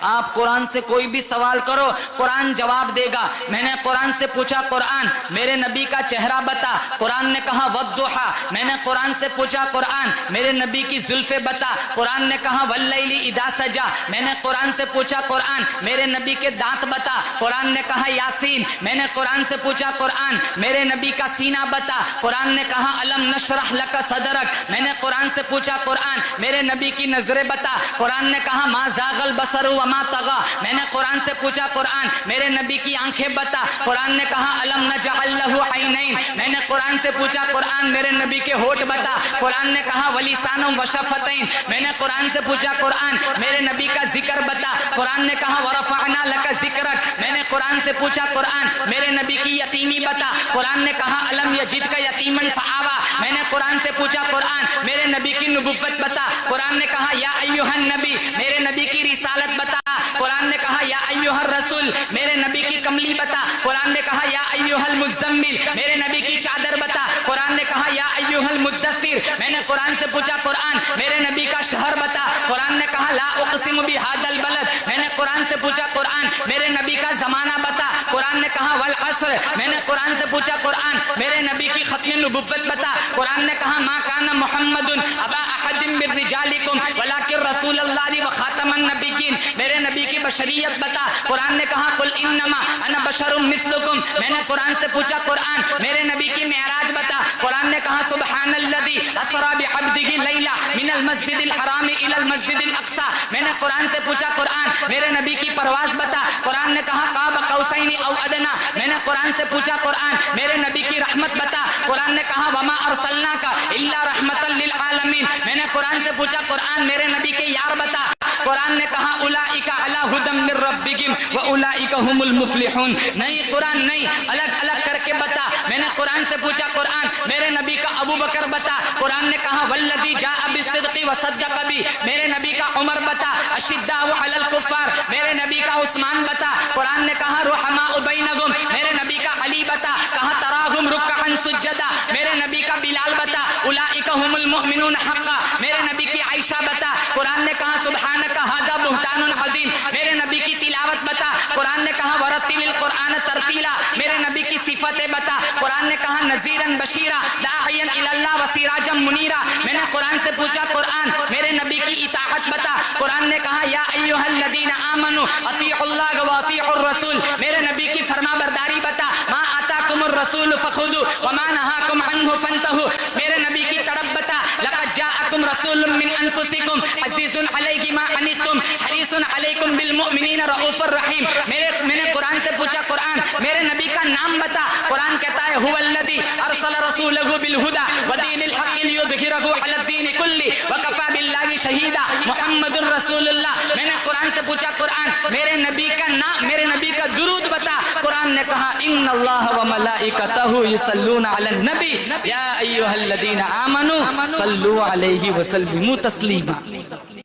آپ قرآن سے کوئی بھی سوال کرو قرآن جواب دے گا۔ میں نے قرآن سے پوچھا قرآن میرے نبی کا چہرہ بتا، قرآن نے کہا والضحیٰ۔ میں نے قرآن سے پوچھا قرآن میرے نبی کی زلفیں بتا، قرآن نے کہا واللیل اذا سجا۔ میں نے قرآن سے پوچھا قرآن میرے نبی کے دانت بتا، قرآن نے کہا یاسین۔ میں نے قرآن سے پوچھا قرآن میرے نبی کا سینہ بتا، قرآن نے کہا الم نشرح لک صدرک۔ میں نے قرآن سے پوچھا قرآن میرے نبی کی نظریں بتا، قرآن نے کہا ما زاغ البصر وما طغى۔ میں نے قرآن سے پوچھا قرآن میرے نبی کی آنکھیں بتا، قرآن نے کہا الم نجعل له عینین۔ میں نے قرآن سے پوچھا قرآن میرے نبی کے ہونٹ بتا، قرآن نے کہا ولسانا وشفتین۔ میں نے قرآن سے پوچھا قرآن میرے نبی کا ذکر بتا، قرآن نے کہا ورفعنا لک ذکرک۔ میں نے قرآن سے پوچھا قرآن میرے نبی کی یتیمی بتا، قرآن نے کہا الم یجدک یتیما فآوی۔ میں نے قرآن سے پوچھا قرآن میرے نبی کی نبوت بتا، قرآن نے کہا یا ایھا النبی۔ میرے نبی کی رسالت بتا، قرآن نے کہا یا ایھا الرسول۔ میرے نبی کی کملی بتا، قرآن نے کہا یا ایھا المزمل۔ میرے نبی کی چادر بتا، قرآن نے کہا یا ایھا المدثر۔ میں نے قرآن سے پوچھا قرآن میرے نبی کا شہر بتا، قرآن نے کہا لا اقسم بھذا البلد۔ میں نے قرآن سے پوچھا قرآن میرے نبی کا زمانہ بتا، قرآن نے کہا والعصر۔ میں نے قرآن سے پوچھا قرآن میرے نبی کی ختم نبوت بتا، قرآن نے کہا ما کان محمد ابا احد من رجالکم ولکن رسول اللہ وخاتم النبیین۔ میرے نبی کی بشریت بتا، قرآن نے کہا قل انما انا بشر مثلکم۔ میں نے قرآن سے پوچھا قرآن میرے نبی کی معراج بتا، قرآن نے کہا سبحان الذی اسری بعبدہ لیلا من المسجد الحرام الی المسجد الاقصی۔ میں نے قرآن سے پوچھا قرآن میرے نبی کی پرواز بتا، قرآن نے کہا قاب قوسین او ادنی۔ میں نے قرآن سے پوچھا قرآن میرے نبی کی رحمت بتا، قرآن نے کہا وما ارسلناک الا رحمتا للعالمین۔ میں نے قرآن سے پوچھا قرآن میرے نبی کے یار بتا، قرآن نے کہا اولئک علی ھدی من ربہم واولئک ھم المفلحون۔ نہیں قرآن نہیں، الگ الگ کر کے بتا۔ میں نے قرآن سے پوچھا قرآن میرے نبی کا ابو بکر بتا، قرآن نے کہا والذی جاء بالصدق وصدق بہ۔ میرے نبی کا عمر بتا، اشداء علی الکفار۔ میرے نبی کا عثمان بتا، قرآن نے کہا رحماء بینہم۔ میرے نبی کا علی بتا، کہا تراہم رکعا سجدا۔ میرے نبی کا بلال بتا، اولئک ھم المؤمنون حقا۔ میرے نبی کی عائشہ بتا، قرآن نے کہا سبحانک ھذا بہتان عظیم۔ میرے نبی کی تلاوت بتا، قرآن نے کہا ورتل القرآن ترتیلا۔ میرے نبی کی صفتیں بتا، قرآن نے کہا نذیرا بشیرا داعیا الی اللہ وسراجا منیرا۔ میں نے قرآن سے پوچھا قرآن میرے نبی کی اطاعت بتا، قرآن نے کہا یا ایھا الذین آمنوا اطیعوا اللہ واطیعوا الرسول۔ میرے نبی کی فرما برداری بتا، ما آتاکم الرسول فخذوا وما نہاکم عنہ فانتہوا۔ میرے نبی کی طرف بتا، لقد جاءکم رسول من انفسکم عزیز علیہ ما عنتم حریص علیکم بالمؤمنین رؤوف الرحیم۔ میں نے قرآن سے پوچھا قرآن میرے نبی کا نام بتا، قرآن کہتا ہے هو الذی ارسل رسولہ بالہدی ودین الحق لیظہرہ علی الدین کلہ وکفی باللہ شہیدا محمد رسول اللہ۔ میں نے قرآن سے پوچھا قرآن میرے نبی کا نام میرے نبی کا درود بتا، قرآن نے کہا ان اللہ وملائکتہ یصلون علی النبی یا ایھا الذین آمنوا صلوا علیہ وسلموا تسلیما۔